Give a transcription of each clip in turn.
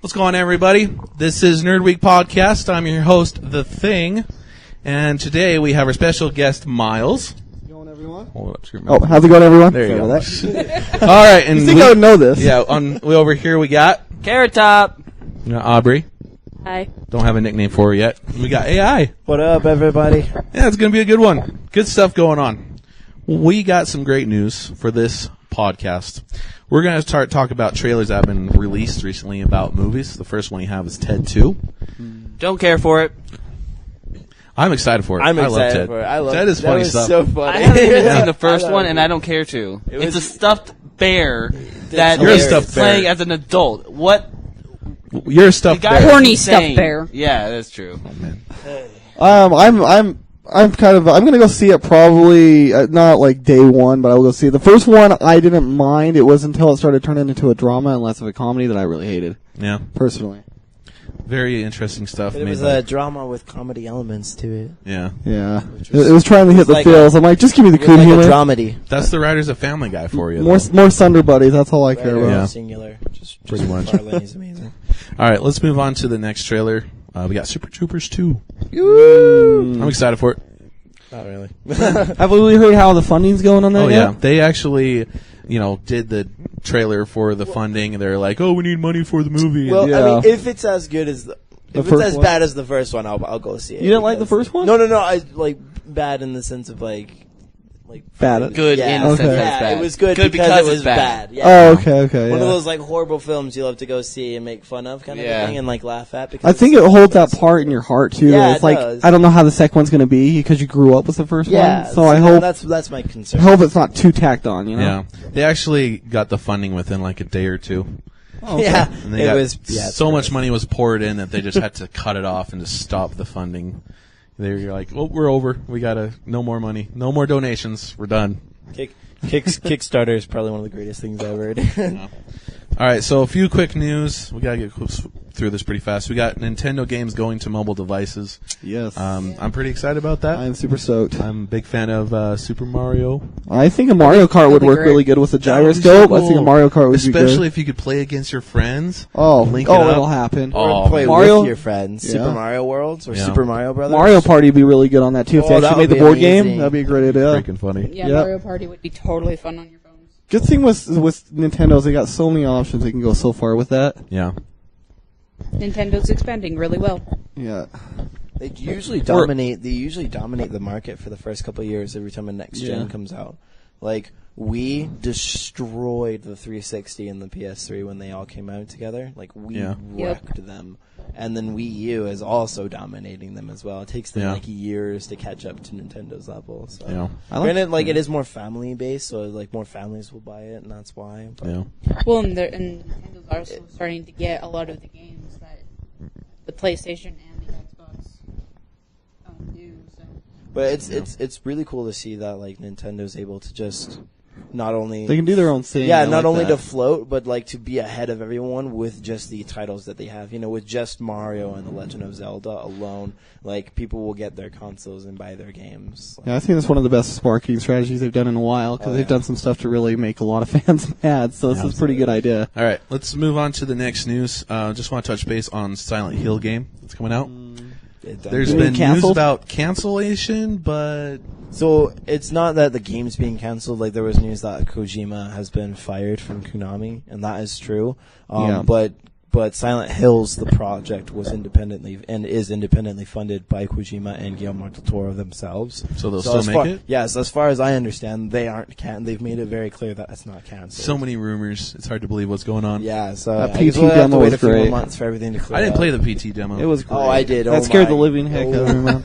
What's going on, everybody? This is Nerd Week Podcast. I'm your host, The Thing, and today we have our special guest, Miles. How's it going, everyone? Hold up, Oh, how's it going, everyone? There you go. That. All right, and You think I would know this? Yeah, over here we got Carrot Top. Aubrey. Hi. Don't have a nickname for her yet. We got AI. What up, everybody? Yeah, it's going to be a good one. Good stuff going on. We got some great news for this podcast. We're going to start talking about trailers that have been released recently about movies. The first one you have is Ted 2. Don't care for it. I'm excited for it. I'm I love excited Ted. for it. I love Ted is funny that was stuff. so funny. I haven't even Yeah. seen the first I one, love and it. I don't care to. It It's a was- stuffed bear that You're a is stuffed playing bear. as an adult. What? You're a The stuffed guy bear. was Horny insane. stuffed bear. Yeah, that's true. I'm gonna go see it probably not like day one, but I will go see it. The first one I didn't mind. It was until it started turning into a drama and less of a comedy that I really hated, Yeah. personally. Very interesting stuff. But it made was by- a drama with comedy elements to it. Yeah. Yeah, Which it was trying to hit was the like feels. I'm like, just give me the It was crude like humor. a dramedy. That's the writers of Family Guy for you. More Sunder buddies. That's all I care Right, about. Yeah. Singular. Just Pretty much. Farley's amazing. All right, let's move on to the next trailer. We got Super Troopers 2. Woo! I'm excited for it. Not really. Have we heard how the funding's going on that Oh, yet? yeah. They actually, did the trailer for the funding, and they're like, oh, we need money for the movie. Well, Yeah. I mean, if it's as good as if it's first as one? bad as the first one, I'll go see it. You didn't like the because- first one? No. I like bad in the sense of like Bad. Good Yeah, in the sense okay. that it's yeah, bad. it was good, Good because it was it's bad. Yeah. Oh, okay. One Yeah. of those like horrible films you love to go see and make fun of kind of Yeah. a thing and like laugh at. Because I think it holds that part in your heart too. Yeah, it's it like does. I don't know how the second one's gonna be because you grew up with the first yeah. one. So I hope that's my concern. it's not too tacked on. You know. Yeah. They actually got the funding within like a day or two. Oh, okay. Yeah, And they it got was it's so much gross. money was poured in that they just had to cut it off and just stop the funding. They're like, well, we're over. We gotta, no more money. No more donations. We're done. Kickstarter is probably one of the greatest things I've ever heard. All right, so a few quick news. We gotta get through this pretty fast. We got Nintendo games going to mobile devices. Yes. I'm pretty excited about that. I'm super stoked. I'm a big fan of Super Mario. I think a Mario Kart would be work great. really good with a That would be gyroscope. so I think a cool. Mario Kart would be Especially good. if you could play against your friends. Oh, link it up. it'll happen. Oh, Or play Mario- with your friends. Yeah. Super Mario Worlds or Yeah. Super Mario Brothers. Mario Party would be really good on that too. If they Oh, that actually made would the be board game, amazing. that'd be a great idea. Freaking funny. Yeah, Yep. Mario Party would be totally fun on your phones. Good thing with Nintendo's, they got so many options. They can go so far with that. Yeah. Nintendo's expanding really well. Yeah. They usually dominate. They usually dominate the market for the first couple of years. Every time a next gen Yeah. comes out, like we destroyed the 360 and the PS3 when they all came out together. Like we Yeah. wrecked them, and then Wii U is also dominating them as well. It takes them Yeah. like years to catch up to Nintendo's level. So. Yeah. Granted, like it is more family based, so like more families will buy it, and that's why. But Yeah. Well, and Nintendo's also starting to get a lot of the games that the PlayStation and the Xbox do. So But it's really cool to see that like Nintendo's able to just not only They can do their own thing. yeah, I not like only that. to float, but like to be ahead of everyone with just the titles that they have. You know, with just Mario and The Legend of Zelda alone, like people will get their consoles and buy their games. Yeah, I think that's one of the best marketing strategies they've done in a while because Oh, they've yeah. done some stuff to really make a lot of fans mad. So this is a pretty good idea. All right, let's move on to the next news. Just want to touch base on Silent Hill game that's coming out. There's Being been news canceled? about cancellation, but So it's not that the game's being canceled. Like there was news that Kojima has been fired from Konami, and that is true. Yeah. But Silent Hills, the project, was independently and is independently funded by Kojima and Guillermo del Toro themselves. So they'll as still make far, it? Yes, as far as I understand, they aren't they've made it very clear that it's not canceled. so many rumors. It's hard to believe what's going on. Yeah, so That I guess PT we'll have to demo wait was a few more great. months for everything to clear I didn't up. play the PT demo. It was great. Oh, I did. That Oh scared the my- living heck out of me, man.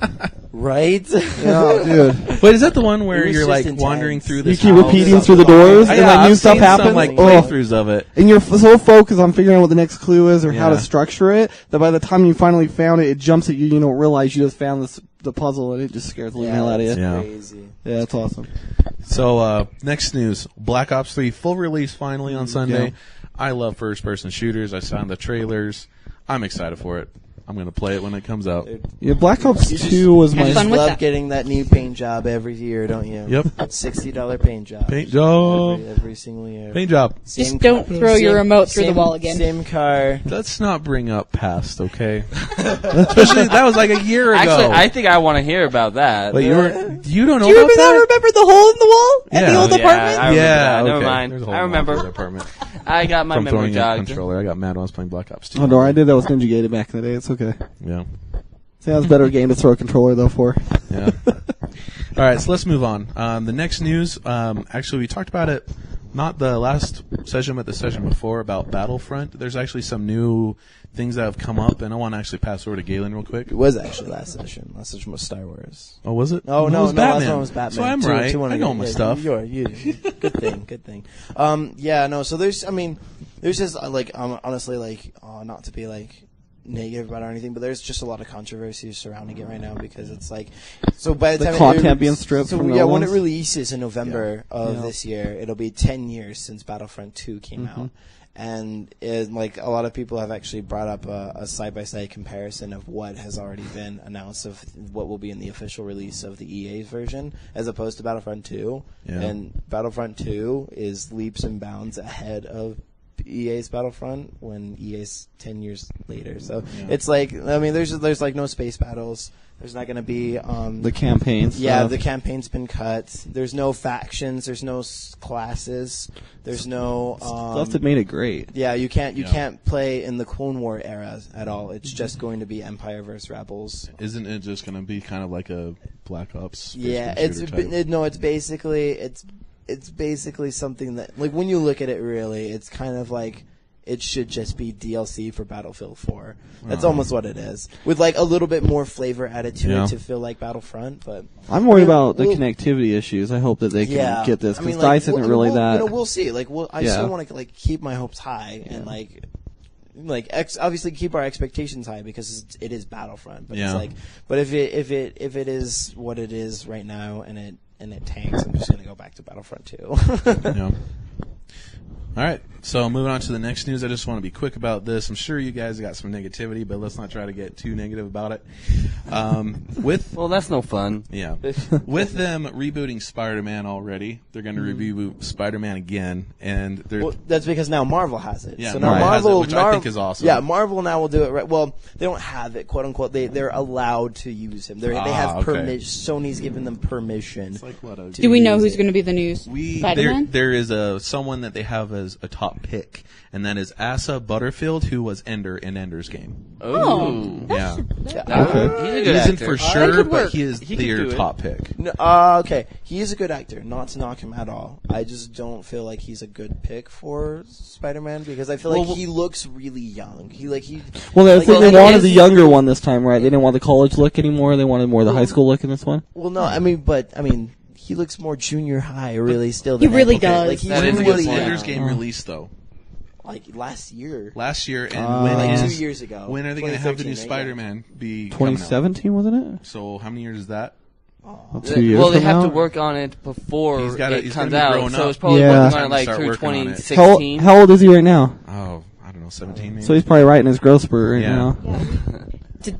Right? Yeah, dude. Wait, is that the one where It was you're just like intense. wandering through You this keep house? repeating through the doors, and Yeah, like new I've stuff seen happens. some like Oh. playthroughs of it. And you're so focused on figuring out what the next clue is or how Yeah. to structure it that by the time you finally found it, it jumps at you. You don't realize you just found the puzzle, and it just scares the living hell out of you. that's Yeah. crazy. Yeah, that's awesome. So, next news. Black Ops 3 full release finally on Sunday. Yeah. I love first-person shooters. I saw the trailers. I'm excited for it. I'm gonna play it when it comes out. Yeah, Black Ops You just- 2 was You my. just fun with love that. getting that new paint job every year, don't you? Yep. $60 paint job. Paint job. Every single year. Paint job. Same Just don't car- throw your same- remote through the same- wall again. Same car. Let's not bring up past, okay? Especially that was like a year ago. Actually, I think I want to hear about that. But you don't know Do you about that? remember the hole in the wall at Yeah. the old Yeah, apartment? I remember that. Never okay. mind. There's a whole I remember. lot of apartment. I got my From memory throwing a jogged. controller, I got mad when I was playing Black Ops 2. Oh no, I did that with Ninja Gaiden back in the day. It's okay. Yeah. See, that was a better game to throw a controller though for. Yeah. All right, so let's move on. The next news, actually, we talked about it not the last session, but the session before about Battlefront. There's actually some new things that have come up, and I want to actually pass over to Galen real quick. It was actually last session. Last session was Star Wars. Oh, was it? Oh it no, was no, Batman. last one was Batman. So I'm right. I know my stuff. You good thing, good thing. Yeah, no. So there's just honestly, not to be like negative about it or anything, but there's just a lot of controversy surrounding it right now because it's like, so by the The time content being stripped from yeah, the when it ones? releases in November of Yeah. this year, it'll be 10 years since Battlefront 2 came out. And like a lot of people have actually brought up a side-by-side comparison of what has already been announced of what will be in the official release of the EA version as opposed to Battlefront 2. Yeah. And Battlefront 2 is leaps and bounds ahead of EA's Battlefront when EA's 10 years later. So it's like, I mean, there's like no space battles. There's not going to be The campaigns. yeah, stuff. the campaign's been cut. There's no factions. There's no classes. There's no stuff that made it great. yeah, you can't play in the Clone War era at all. It's just going to be Empire vs. Rebels. Isn't it just going to be kind of like a Black Ops? Yeah, first-person shooter type? it's basically something that, like, when you look at it really, it's kind of like it should just be DLC for Battlefield 4. That's almost what it is, with like a little bit more flavor added to Yeah. it to feel like Battlefront. But I'm worried about the Well- connectivity issues. I hope that they can yeah, get this I because mean, like, DICE isn't really that. we'll see. Like, I Yeah. still want to like keep my hopes high and obviously keep our expectations high because it is Battlefront. But Yeah. it's like, but if it is what it is right now and it tanks, I'm just gonna go back to Battlefront 2. Yeah. All right, so moving on to the next news. I just want to be quick about this. I'm sure you guys got some negativity, but let's not try to get too negative about it. Well, that's no fun. Yeah, with them rebooting Spider-Man already, they're going to reboot Spider-Man again, and they're Well, that's because now Marvel has it. Yeah, so now Marvel has it, Marvel, which I think is awesome. Yeah, Marvel now will do it right. Well, they don't have it, quote unquote. They're allowed to use him. They have okay. permission. Sony's given them permission. it's like what a Do we know use who's it. going to be the new Spider-Man? there is someone that they have as a top pick, and that is Asa Butterfield, who was Ender in Ender's Game. Oh. Yeah, He's a good he isn't actor. for that sure, could but work. he is He could do their it. top pick. No, okay, he is a good actor. Not to knock him at all. I just don't feel like he's a good pick for Spider-Man because I feel like Well, he looks really young. Well, I like, think well, they it wanted is- the younger one this time, right? They didn't want the college look anymore. They wanted more of the high school look in this one. Well, no, I mean, he looks more junior high, really. Still, He than really Ender. does. Like he's That is a When good was really point. Ender's young. Game released though? Like last year. Last year, and Like 2 is- years ago. When are they going to have the new 2013, right? Spider-Man be coming out? 2017, wasn't it? So how many years is that? Well, 2 years Well, they from have now? to work on it before He's gotta- it he's comes gonna be out. grown So up. it's probably Yeah. working on it Time like to start through working on it. 2016. How old is he right now? Oh, I don't know, 17 maybe. So he's probably right in his growth spurt right Yeah. now.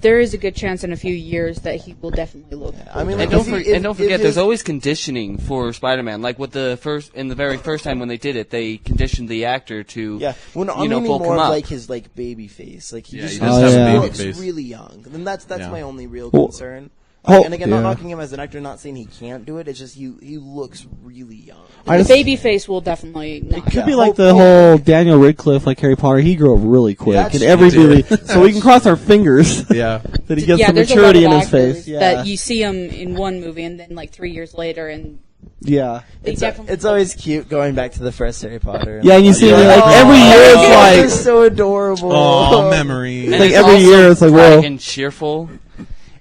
There is a good chance in a few years that he will definitely look. I mean, And like, don't forget, there's always conditioning for Spider-Man. Like with the very first time when they did it, they conditioned the actor to, yeah. Well, no, I'm meaning bulk more him of up. like his like baby face. Like he Yeah, just he does have a baby looks face. really young. And that's Yeah. my only real Well, concern. oh, And again, yeah. not knocking him as an actor, not saying he can't do it. It's just he looks really young. I The just- baby face will definitely not. Could Yeah. be like Hope- the whole Daniel Radcliffe, like Harry Potter. He grew up really quick That's in every true. movie, so we can cross our fingers yeah. that he gets yeah, some there's maturity a lot in of his actors face. Yeah, that you see him in one movie and then like 3 years later, and yeah, they definitely. It's always cute going back to the first Harry Potter. yeah. And you see, Yeah. like every year, They're it's so adorable. Oh, memories. And like it's every also year it's like, bright whoa. and cheerful.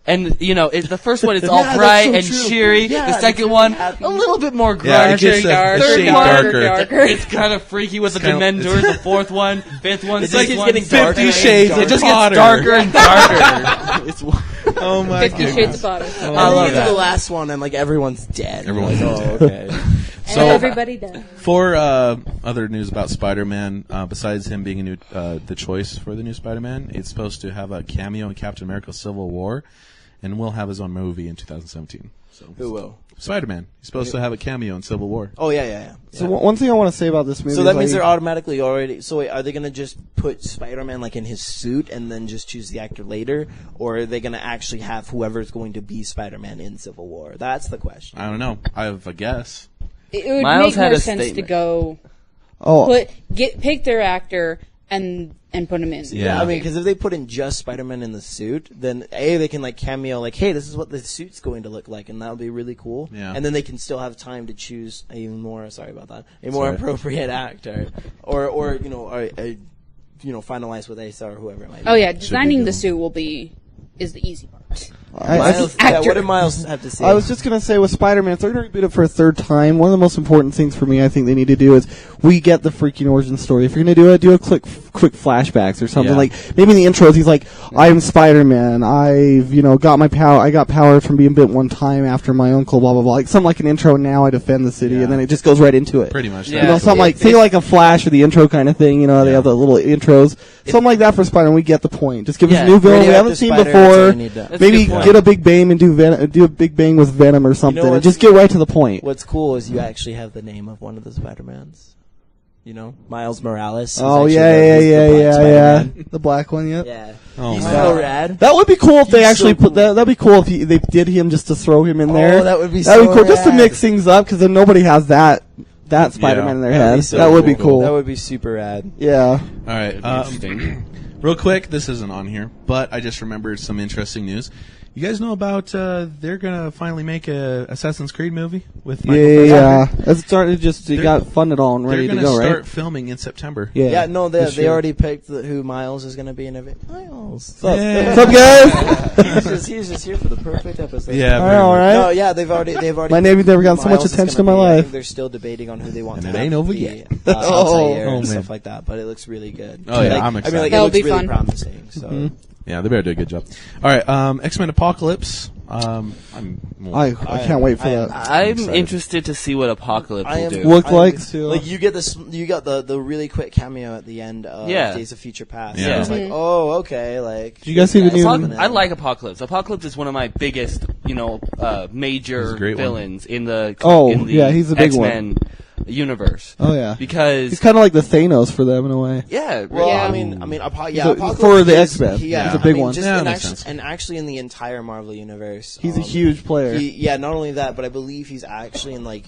And the first one is all Yeah, bright that's and so true. cheery. Yeah, the second it's one happy. a little bit more Yeah, it grungy. gets a Third shade one, darker. It's kind of freaky with the kinda- Dementors. The fourth one, fifth one, It just sixth keeps one, getting seventh darker one. and Shades of It just Potter. gets darker and darker. It's Oh my 50 Shades of Potter. And I then love you get to that. the last one, and like everyone's dead. Everyone's Like, oh, okay. And So Everybody does. for other news about Spider-Man, besides him being a new the choice for the new Spider-Man, it's supposed to have a cameo in Captain America: Civil War, and will have his own movie in 2017. So Who will? Spider-Man. He's supposed to have a cameo in Civil War. Oh yeah. So one thing I want to say about this movie. So is that means like- they're automatically already. So wait, are they gonna just put Spider-Man like in his suit and then just choose the actor later, or are they gonna actually have whoever's going to be Spider-Man in Civil War? That's the question. I don't know. I have a guess. It would Miles make had more a sense to statement. go Oh, pick their actor and put him in. Yeah. I mean, because if they put in just Spider-Man in the suit, then they can like cameo, like, hey, this is what the suit's going to look like, and that would be really cool. Yeah. And then they can still have time to choose a more Sorry. appropriate actor, or finalize with Asa or whoever it might be. Oh yeah, designing the good. suit is the easy part. Miles, yeah, Actor. what did Miles have to say? I was just gonna say with Spider-Man, if they're gonna reboot it for a third time, one of the most important things for me, I think they need to do is we get the freaking origin story. If you're gonna do it, do a quick flashbacks or something. Yeah. Like maybe in the intros, he's like, "I'm Spider-Man. I've got my power. I got power from being bit one time after my uncle. Blah blah blah." Like something like an intro. Now I defend the city, Yeah. and then it just goes right into it. Pretty much. Yeah. You know, something like say like a Flash or the intro kind of thing. You know, they Yeah. have the little intros. Something like that for Spider-Man. We get the point. Just give us Yeah, a new villain we Radioactive haven't seen Spider, that's all before. we need to- That's a Maybe good point. get a big bang and do a big bang with Venom or something, and what's- just get right to the point. What's cool is you actually have the name of one of the Spider-Mans. You know, Miles Morales. is Oh actually yeah, he's the Black Spider-Man. the black one, yep. Yeah. Oh, He's man. so rad. That would be cool if they He's actually so put cool. that. That'd be cool if they did him just to throw him in there. Oh, that would be That'd so be cool just to rad. mix things up because then nobody has that Spider-Man in their That'd head. be so that would be cool. That would be super rad. Yeah. All right. Interesting. Real quick, this isn't on here, but I just remembered some interesting news. You guys know about they're gonna finally make a Assassin's Creed movie with Michael Fassbender? It started just it got funded all and They're ready to gonna go, start right? filming in September. Yeah, no, This they year. already picked who Miles is going to be in it. Miles. Yeah. What's up, guys? He's just here for the perfect episode. Yeah, All right. No, yeah, they've already. My name's never gotten so much Miles is attention gonna in my be- I life. think they're still debating on who they want And to it have ain't over be, yet. Altair Oh, and man. stuff like that. But it looks really good. Oh, yeah, Like, I'm I excited. mean, like, That'll it looks be really fun. promising. So Yeah, they better do a good job. All right, X-Men Apocalypse. I can't wait for that. I'm excited. interested to see what Apocalypse I will am do. Look I'm- like to- like you get this. You got the really quick cameo at the end of Yeah. Days of Future Past. Yeah. It's like, oh, okay. Like, Did you guys see the new- I like Apocalypse. Apocalypse is one of my biggest, He's major a great one. villains in the Oh, in the yeah, he's a big one. X-Men universe. Oh yeah. Because He's kind of like the Thanos for them in a way. yeah, Well, Yeah. I mean, So, Apocalypse for the is- X-Men, yeah, he's a big I mean, one. just Yeah, and, makes actually, sense. and actually, in the entire Marvel universe, He's a huge player. Not only that, but I believe he's actually in like,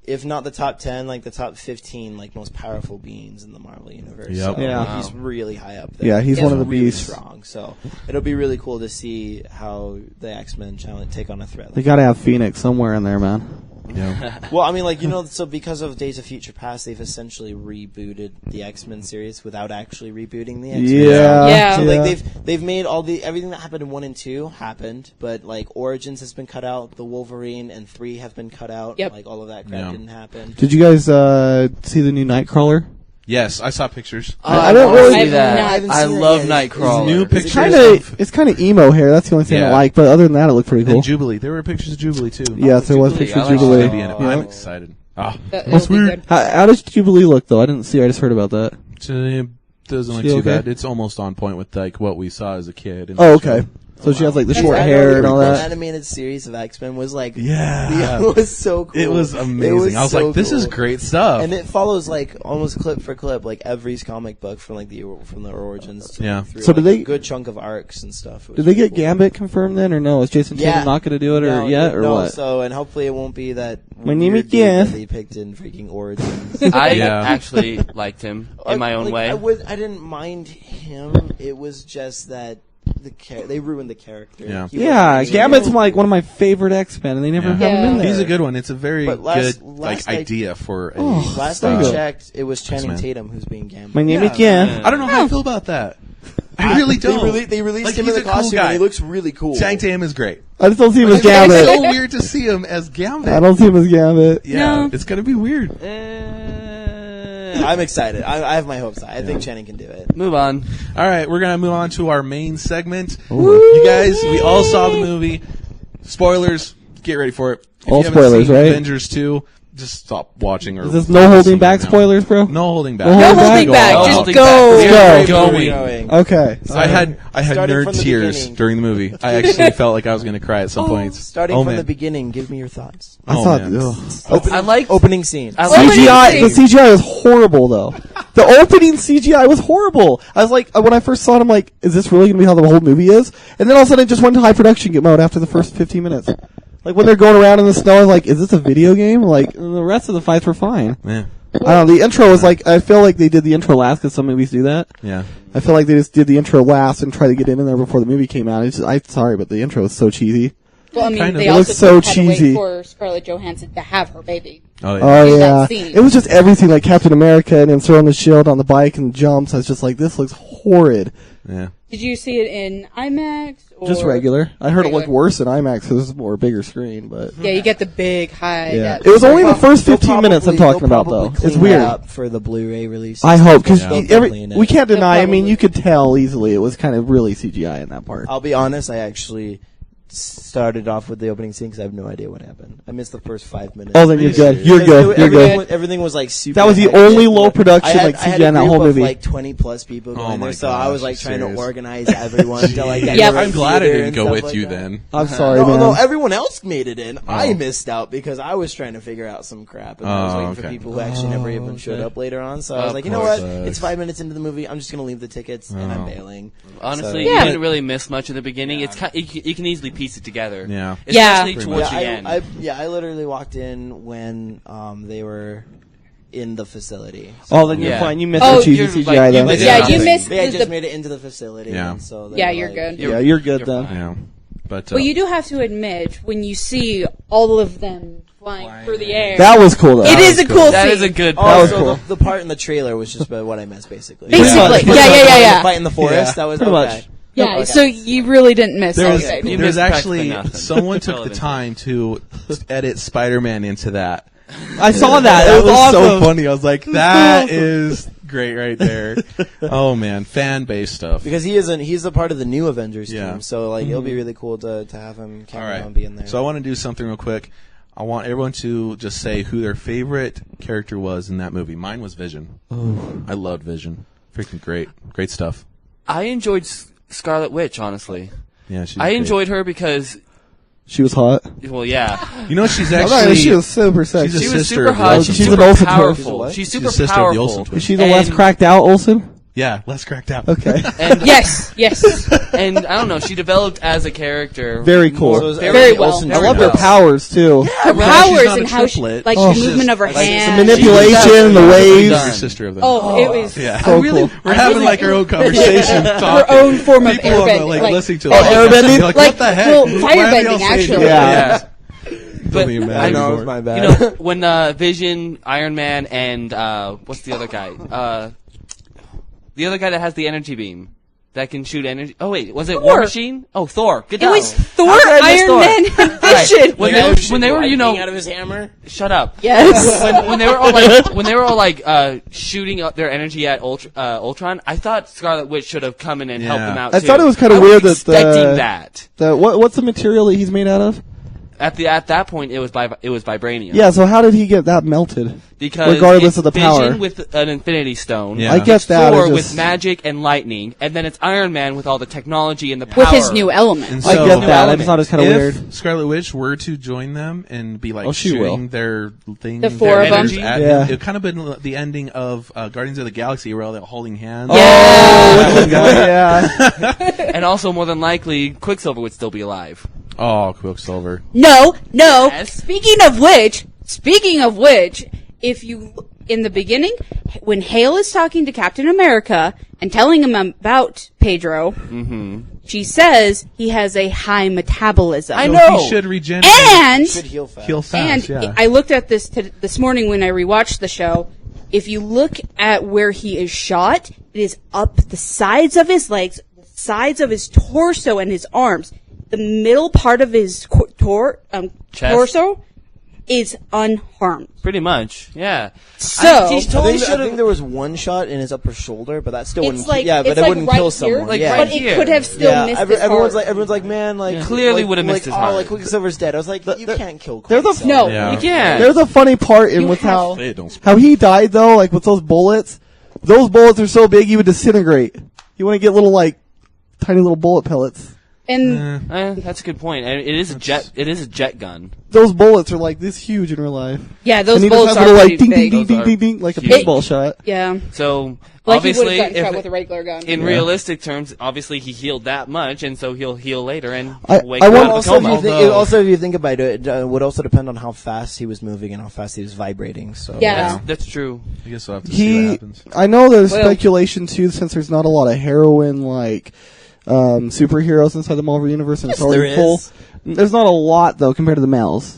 if not the top 10, like the top 15, like most powerful beings in the Marvel universe. Yep. So, Yeah. he's really high up there. Yeah, he's one of the really beasts. strong. So it'll be really cool to see how the X-Men challenge take on a threat. They gotta have Phoenix somewhere in there, man. Yeah. Well, I mean, like, so because of Days of Future Past, they've essentially rebooted the X-Men series without actually rebooting the X-Men. Yeah. So like they've made everything that happened in 1 and 2 happened, but like Origins has been cut out, the Wolverine and 3 have been cut out. Yep. Like all of that crap Yeah. didn't happen. Did you guys see the new Nightcrawler? Yes, I saw pictures. I don't wanna really- see I that. haven't I seen it love yet. Nightcrawler. New Is it pictures. good? It's kind of emo hair. That's the only thing I Yeah. like. But other than that, it looked pretty cool. And Jubilee. There were pictures of Jubilee too. Yes, there was Jubilee. pictures I of like Jubilee. Maybe in it. Yeah. I'm excited. Ah, It'll be good. How does Jubilee look though? I didn't see. I just heard about that. it doesn't look She too okay? bad. It's almost on point with like what we saw as a kid. in Oh, the okay. show. So she has like the That's short right. hair and all The that. animated series of X-Men was like, Yeah. it was so cool. It was amazing. I was so like, this is cool. great stuff. And it follows like almost clip for clip, like every comic book from like the origins. To, Yeah. Through, So did like, they- a good chunk of arcs and stuff? It was Did they really get cool. Gambit confirmed then, or no? Is Jason Tatum not going to do it, or yet, or no, what? So, and hopefully it won't be that. My name weird is dude Jeff. that they picked in freaking Origins. I Yeah. actually liked him in my own way. I didn't mind him. It was just that they ruined the character. Yeah. He Yeah, was- Gambit's like one of my favorite X-Men, and they never Yeah. have him in there. He's a good one. It's a very But last- good last like I- idea for a Last so I good. checked, it was Channing X-Men. Tatum who's being Gambit. My name is Yeah. Jeff. I don't know how I feel about that. I really don't. They released Like, him he's in a the cool costume, guy. and he looks really cool. Channing Tatum is great. I just don't see him as It's Gambit. so weird to see him as Gambit. I don't see him as Gambit. Yeah, No. it's gonna be weird. I'm excited. I have my hopes. I think Channing can do it. Move on. All right, we're gonna move on to our main segment. You guys, we all saw the movie. Spoilers, get ready for it. If All you haven't spoilers, seen right? Avengers 2, just stop watching. Or Is this no holding seeing back it now. spoilers, bro? No holding back. No No holding holding back. No Just holding go. back. Go. We're going. Okay. I had Starting nerd from the tears beginning. during the movie. I actually felt like I was going to cry at some points. Starting Oh, from man. the beginning, give me your thoughts. I Oh, thought, man. ugh. I like Opening scene. I like Opening CGI, the scene. CGI was horrible though. The opening CGI was horrible. I was like, when I first saw it, I'm like, is this really going to be how the whole movie is? And then all of a sudden it just went to high production mode after the first 15 minutes. Like when they're going around in the snow, I was like, is this a video game? Like, the rest of the fights were fine. Yeah. I don't know, the intro was like, I feel like they did the intro last because some movies do that. Yeah. I feel like they just did the intro last and tried to get in there before the movie came out. It's just, I'm sorry, but the intro is so cheesy. Well, I mean, Kind of. they It also looks so had to wait cheesy. for Scarlett Johansson to have her baby. Oh, yeah. Oh In yeah, that scene. it was just everything like Captain America and him throwing the shield on the bike and jumps. I was just like, this looks horrid. Yeah. Did you see it in IMAX? Or Just regular. I heard it looked Regular. worse in IMAX because it's more bigger screen, but Yeah, you get the big high. yeah, def. it was only the first They'll 15 minutes I'm probably- talking about they'll though. probably It's clean weird. that up for the Blu-ray release. I hope because They'll clean it. we can't deny. I mean, probably. you could tell easily it was kind of really CGI in that part. I'll be honest, I actually started off with the opening scene because I have no idea what happened. I missed the first 5 minutes. Oh, then you're good. You're Because good. You're everything, good. everything was like super. That was the hectic. only low production, I had, like, I had CGI a in that group whole of, movie. like 20 plus people Oh going my there, so I was gosh, like trying serious? to organize everyone to like. Get Yep. the right I'm glad I theater didn't and go stuff with like you that. then. I'm sorry, No, man. no, everyone else made it in. I Oh. missed out because I was trying to figure out some crap, and I was Oh, waiting for okay. people who actually never even showed up later on. So I was Of like, you know course. what? It's 5 minutes into the movie. I'm just gonna leave the tickets, and I'm Oh. bailing. Honestly, So- you Yeah. didn't really miss much in the beginning. It's you can easily piece it together. Yeah. Especially Pretty towards much. the end. I literally walked in when they were in the facility. Oh, then you're Yeah. fine. You missed Oh, the cheesy you're CGI like- you then. missed Yeah, nothing. you missed They had the- just made it into the facility. Yeah. And so they Yeah, were you're like- good. Yeah, you're good You're then. fine. Yeah. But But you do have to admit, when you see all of them flying through the air, That was cool though. it is a cool That scene. is a good Oh, part. was so cool. the part in the trailer was just what I missed, basically. Basically, Yeah. yeah. The fight in the forest. Yeah, That was pretty okay. much. Yeah, Okay. so you really didn't miss There was, anything. You there's missed actually practically nothing. someone took the Relevant. time to edit Spider-Man into that. I saw that. That It was was so awesome. funny. I was like, that is great right there. Oh man, fan base stuff. Because he's a part of the new Avengers Yeah. team, so like it'll be really cool to have him All cameo right. and be in there. So I want to do something real quick. I want everyone to just say who their favorite character was in that movie. Mine was Vision. I loved Vision. Freaking great. Great stuff. I enjoyed Scarlet Witch, honestly. Yeah, she's I great. enjoyed her because, She was hot. well, yeah. You know, she's I'm not actually gonna- she was super sexy. she's a She was sister super of the hot. Olsen She's She's an super Olsen twin. powerful. She's She's a super sister of the powerful. Olsen twins. Is she the less And- cracked out Olsen? Yeah, less cracked out. Okay. And Yes, yes. and I don't know, she developed as a character. Very cool. more- So it was Very everything well. Olsen I Very love twins. her powers too. Her Well, she's powers not a and how she, triplet. like Oh. the movement of her Like, hands. the manipulation and the She's waves. a sister of them. Oh, it was yeah. So really- cool. We're having like our own conversation. her talking. own form of People are airbending. like listening to Oh, us. airbending? They're like, Like, what the heck? well, Why are they firebending, all saying actually. that? Yeah. But Be mad I know, it anymore. was my bad. You know, when Vision, Iron Man, and what's the other guy? The other guy that has the energy beam that can shoot energy. Oh wait, was it Thor. War Machine? Oh, Thor. Good It job. was Thor, How could I miss Iron Thor? Man, and Vision. When they were, you know, out of his hammer. shut up. Yes. When they were all like shooting up their energy at Ultron, I thought Scarlet Witch should have come in and helped Yeah. them out. I too. thought it was kinda I weird was that the- expecting that. What's the material that he's made out of? At that point, it was vibranium. Yeah. So how did he get that melted? Because regardless it's of the Vision power. with an Infinity Stone. Yeah. I get It's that. Thor it's with just- magic and lightning, and then it's Iron Man with all the technology and the power. With his new element. And I so- get that. I element. just thought it was kind of if weird. Scarlet Witch were to join them and be like Oh, she shooting will. their thing, The four their of them? energy at Yeah. him, it kind of been the ending of Guardians of the Galaxy, where they're holding hands. Oh, yeah. And also, more than likely, Quicksilver would still be alive. Oh, Quicksilver. No. Yes. Speaking of which, if you in the beginning, when Hale is talking to Captain America and telling him about Pedro, she says he has a high metabolism. I So know. he should regenerate. And Should heal fast. heal fast. and Yeah. I looked at this this morning when I rewatched the show. If you look at where he is shot, it is up the sides of his legs, the sides of his torso, and his arms. The middle part of his Chest? torso is unharmed. Pretty much, yeah. So He I totally think, I should think have. there was one shot in his upper shoulder, but that still it's wouldn't. like yeah, but it's it like wouldn't right kill here, someone. Like yeah. right but it here. could have still Yeah, missed his everyone's heart. like, man, like Clearly like, would've missed his like, heart. Oh, like Quicksilver's dead. I was like, you can't kill there's a- Quicksilver. No, Yeah. You can't. There's a funny part in You with have- how he died though, like with those bullets. Those bullets are so big he would disintegrate. You want to get little like tiny little bullet pellets. and That's a good point. And it is a jet. It is a jet gun. Those bullets are like this huge in real life. yeah, those and he bullets just are has little pretty like ding big. ding ding Those ding are ding ding like a huge. paintball shot. Yeah, So like he would obviously, have gotten shot if, with a regular gun. in realistic terms, obviously he healed that much, and so he'll heal later and wake I up want- out of a Also, if coma. you think, also, if you think about it, it would also depend on how fast he was moving and how fast he was vibrating. So Yeah. That's true. I guess we'll have to see what He, happens. I know there's Well- speculation too, since there's not a lot of heroine like superheroes inside the Marvel universe, and it's already there full. is. There's not a lot though compared to the males.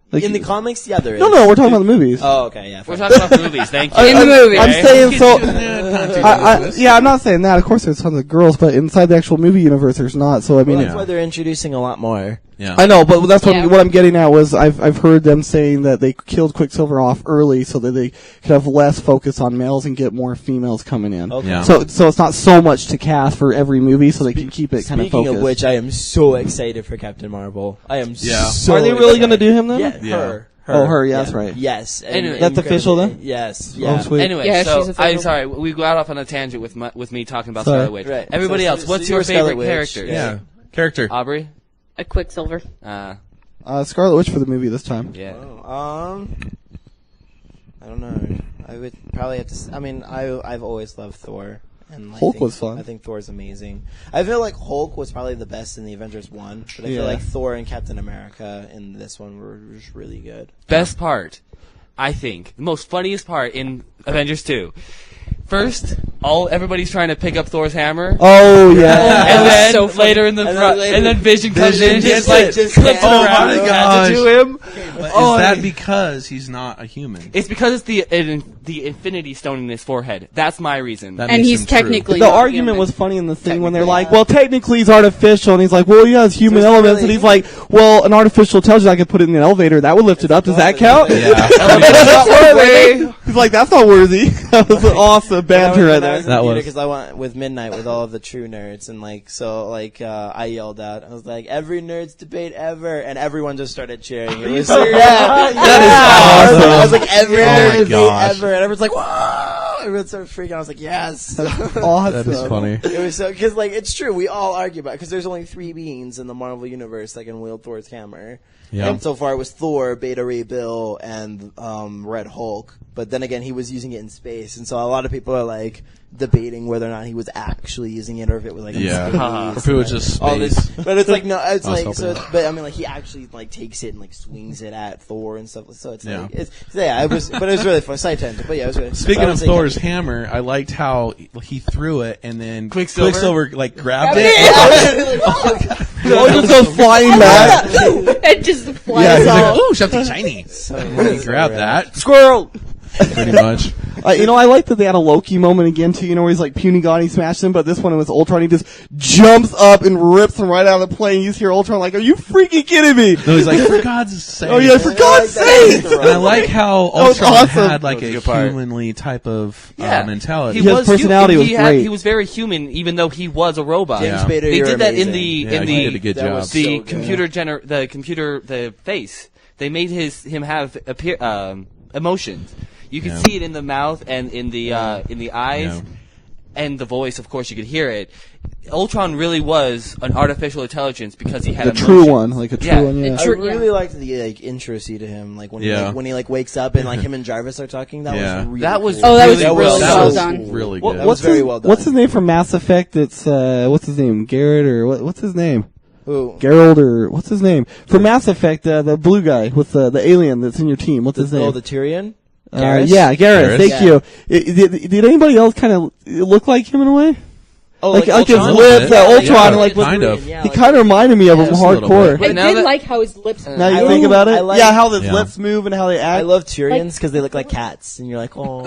Like, in the comics, yeah, there is. no, we're talking about the movies. Oh, okay, yeah. We're fair. talking about movies. Thank you. In the movie. I'm Okay. saying so. Yeah, Yeah, I'm not saying that. Of course, there's tons of girls, but inside the actual movie universe, there's not. So I mean, Well, Yeah. that's why they're introducing a lot more. I know, but that's Yeah. what I'm getting at was I've heard them saying that they killed Quicksilver off early so that they could have less focus on males and get more females coming in. Okay. Yeah. So it's not so much to cast for every movie, so they can keep it kind of Speaking focused. of which, I am so excited for Captain Marvel. I am Yeah. so Are they really going to excited. do him then? Yeah, Yeah. her. Oh, her, yeah, that's right. Yes. Anyway. That's official then? Yes. Oh, Yeah. sweet. Anyway, Yeah, so she's official. I'm sorry, we got off on a tangent with me talking about Sorry. Scarlet Witch. Right. Everybody So- else, so what's you your were Scarlet favorite Witch, character? Yeah. Character. Aubrey. A Quicksilver. Scarlet Witch for the movie this time. Yeah. Oh, I don't know. I would probably have to. I mean, I've always loved Thor. And I Hulk think, was fun. I think Thor's amazing. I feel like Hulk was probably the best in the Avengers 1, but I Yeah. feel like Thor and Captain America in this one were just really good. Best part, I think, the most funniest part in Avengers 2. First, everybody's trying to pick up Thor's hammer. Oh, yeah. And then so funny. later in the And then front, later- and then Vision comes in, just like just clips it hands it around around. and hands it to him. But Oh, is that I- because he's not a human? It's because it's the Infinity Stone in his forehead. That's my reason. That And makes he's him true. technically The not argument human. was funny in the thing when they're Technically, like, yeah. well, technically he's artificial, and he's like, well, he has human So it's not elements, really and he's like, well, an artificial tells you I could put it in an elevator, that would lift it up, does that count? Yeah. That's not worthy. He's like, that's not worthy. That was awesome banter right there. That was- because I went with Midnight with all of the true nerds, and I yelled out, I was like, every nerd's debate ever, and everyone just started cheering. It was That is awesome. I was like, every Oh my nerd debate gosh. ever, and everyone's like, whoa! Everyone started freaking out. I was like, yes. Awesome. That is funny. It was so, cause like, it's true, we all argue about it, cause there's only 3 beings in the Marvel universe that can wield Thor's hammer. Yeah. And so far it was Thor, Beta Ray Bill, and, Red Hulk. But then again, he was using it in space, and so a lot of people are like, debating whether or not he was actually using it, or if it was like, Yeah. in Or space. if it was just All this, space. but it's like, no, it's I was like, so, hoping. but I mean, like, he actually, like, takes it and, like, swings it at Thor and stuff, so it's Yeah. like, it was, but it was really fun, side tangent, but yeah, it was really Speaking I would of say Thor's Captain- hammer, I liked how he threw it and then Quicksilver? like grabbed it. Oh, he just goes flying back. It just flies Yeah, he's like, off. "Ooh, something shiny." When he grabbed that, Squirrel! pretty much. I like that they had a Loki moment again too, where he's like puny god, he smashed him, but this one it was Ultron, he just jumps up and rips him right out of the plane. You just hear Ultron like, are you freaking kidding me? No, he's like, "For God's sake!" Oh yeah, for God's sake! And I like how was Ultron awesome. had like That was a a good part. humanly type of Yeah. mentality. His personality was great. He was very human, even though he was a robot. James Spader, They you're did that amazing. in the Yeah, in he the did a good that job. was the so good. the face. They made him have emotions. You could Yeah. see it in the mouth and in the eyes Yeah. and the voice. Of course, you could hear it. Ultron really was an artificial intelligence because he had The emotions. true one, like a true Yeah. one, yeah. I True, really yeah. liked the like intro scene to him, like when Yeah. when he like wakes up and like him and Jarvis are talking. That Yeah. was really That was cool. Oh, that was really really that well was done. really What- good. That was very well done. What's his name from Mass Effect? It's what's his name? Garrett or what's his name? Who? Geralt or what's his name? From Mass Effect, the blue guy with the alien that's in your team. What's his name? Oh, the Tyrion. Yeah, Garrett. Garrus? Thank Yeah. you. Did anybody else kind of look like him in a way? Oh, Like his Ultron? lips, Yeah, Ultron, yeah, like with kind of. Yeah, he like- kind of reminded me of him just a little hardcore. bit. But I now did that- like how his lips. Now you I think like- about it, I like- yeah, how his Yeah. lips move and how they act. I love Tyrians because they look like cats, and you're like, oh,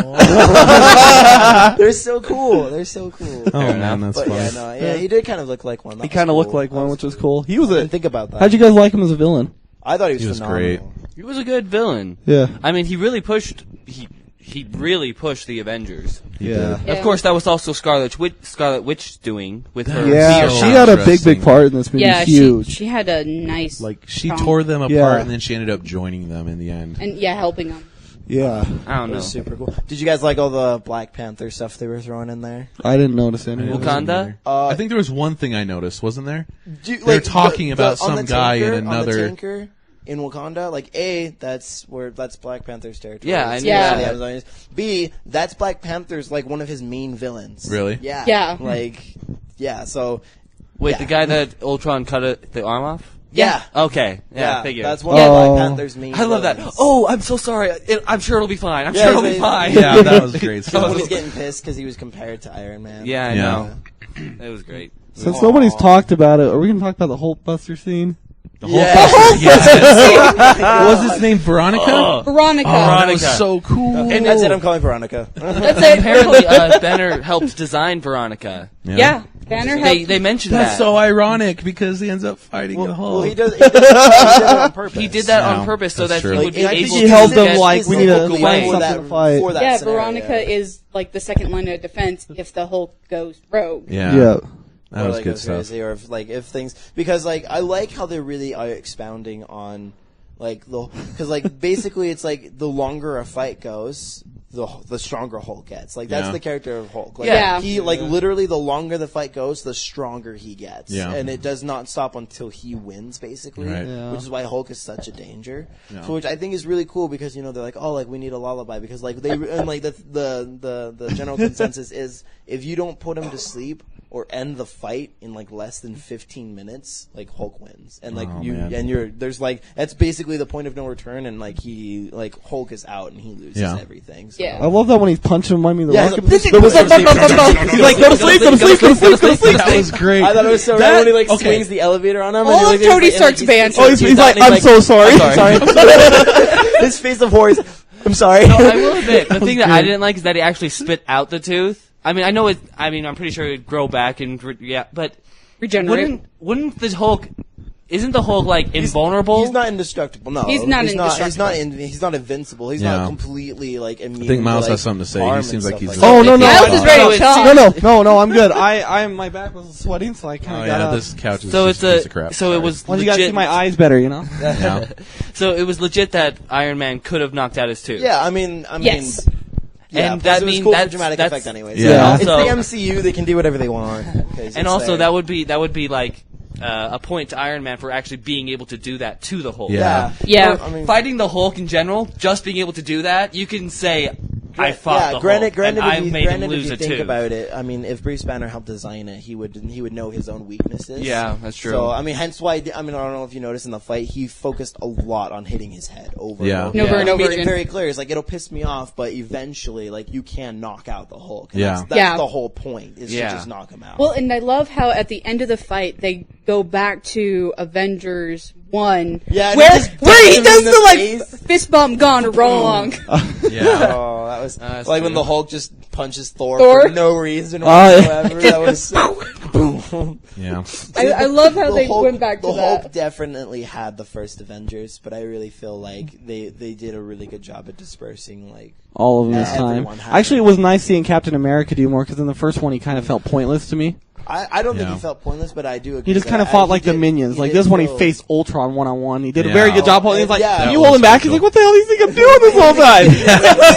they're so cool. They're so cool. Oh man, that's But funny. yeah, no, yeah, he did kind of look like one. He kind of looked like one, which was cool. He was I a. didn't think about that. How'd you guys like him as a villain? I thought he was He was phenomenal. great. He was a good villain. Yeah. I mean, he really pushed the Avengers. Yeah. Yeah. Of course, that was also Scarlet Witch's doing with her. Yeah, So she had a big interesting. part in this movie. Yeah, Huge. she had a nice Like she strong- tore them apart, Yeah. and then she ended up joining them in the end. and helping them. Yeah. I don't It know. was super cool. Did you guys like all the Black Panther stuff they were throwing in there? I didn't notice any of it. Wakanda? I think there was one thing I noticed, wasn't there? Do you- They're talking about on some guy in tanker- on another- the tanker in Wakanda. Like that's Black Panther's territory. Yeah, I knew Yeah. that. The Amazonians. B, that's Black Panther's like one of his main villains. Really? Yeah. Yeah. Like, yeah. So. Wait, Yeah. the guy that Ultron cut the arm off? Yeah. Okay. Yeah, I figured. That's one Yeah. of Oh. Black Panther's main. I love that. villains. Oh, I'm so sorry. I'm sure it'll be fine. I'm Yeah, sure it'll be they- fine. Yeah, that was great When stuff. he's getting pissed because he was compared to Iron Man. Yeah, I Yeah. know. It was great. Since nobody's talked about it, are we going to talk about the Hulkbuster scene? The whole Yeah. What was his name? Veronica? Veronica. That was so cool. And that's it. I'm calling Veronica. That's it. Apparently, Banner helped design Veronica. Yeah. Banner helped. They mentioned That's that. so ironic because he ends up fighting the Hulk. Well, he did it on purpose. He did that No, on purpose so that's that true. he would be I think able he to held them get like, we need to Hulk find away. something to fight. For that Yeah, scenario. Veronica is like the second line of defense if the Hulk goes rogue. Yeah. Yeah. That Or, was like, good goes stuff. crazy, or if things, because like I like how they really are expounding on like because like basically it's like the longer a fight goes, the stronger Hulk gets. Like that's Yeah. the character of Hulk. Like, Yeah. he like literally the longer the fight goes, the stronger he gets. Yeah. And it does not stop until he wins, basically. Right. Yeah. Which is why Hulk is such a danger. Yeah. So which I think is really cool because they're like, oh, like we need a lullaby because like they and like the general consensus is if you don't put him to sleep or end the fight in like less than 15 minutes, like Hulk wins, and like Oh, man. there's like that's basically the point of no return, and like Hulk is out and he loses Yeah. everything. So. Yeah. I love that when he's punching him, the Yeah, rocket. he's like, There was he's like, go to sleep, go to sleep, go to sleep, go to sleep. That was great. I thought it was so That- right when he like okay. swings the elevator on him. All and of he, like, Tony and, Stark's banter. Oh, he's like, I'm so sorry. sorry. His face of horror. I'm sorry. No, I will admit, the thing that I didn't like is that he actually spit out the tooth. I mean, I'm pretty sure it'd grow back and, but Regenerate. wouldn't the Hulk, isn't the Hulk, like, invulnerable? He's not indestructible. No, He's not indestructible. He's not invincible. He's Yeah. not completely like immune. I think Miles to, has something to say. He harm seems and like he's stuff Oh, no, no. Miles I- is ready to talk. No, I'm good. My back was sweating, so I kind Oh of yeah, got up. this couch is so just it's a piece of crap. so it was Why don't you guys see legit, my eyes better, Yeah. so it was legit that Iron Man could have knocked out his tooth. Yeah, I mean, Yes. yeah, And plus that it was means cool for that's- dramatic that's- effect, anyways. Yeah. It's Also- the MCU; they can do whatever they want. And also that would be like a point to Iron Man for actually being able to do that to the Hulk. Yeah. Yeah. I mean, Fighting the Hulk in general, just being able to do that, you can say, I fought the granted, Hulk, and I made him if lose you a think tooth. about it, I mean, if Bruce Banner helped design it, he would know his own weaknesses. Yeah, that's true. So I mean, hence why I don't know if you noticed in the fight, he focused a lot on hitting his head over Yeah. and over. Over and He over made it again. very clear. It's like it'll piss me off, but eventually, like you can knock out the Hulk. And Yeah. that's Yeah. the whole point. Is Yeah. to just knock him out. Well, and I love how at the end of the fight they go back to Avengers 1. Yeah, and where he just where he punches him does in the the like face. fist bump gone wrong. Yeah. Oh, that was That's like when true. the Hulk just punches Thor Thor? for no reason yeah. whatsoever. That was so boom. Yeah. I love how The they Hulk- went back to the that. Hulk definitely had the first Avengers, but I really feel like they did a really good job at dispersing like all of them this time. Everyone had Actually, it. it was nice seeing Captain America do more, because in the first one he kind of felt pointless to me. I don't think Yeah. he felt pointless, but I do agree. He just that kind of I- fought he like the did- minions. Like did this one, he feel- faced Ultron one-on-one. He did a Yeah. very good job. He was like, Yeah. "Can you That hold him was back?" He's cool. like, "What the hell do you think I'm doing this whole time?"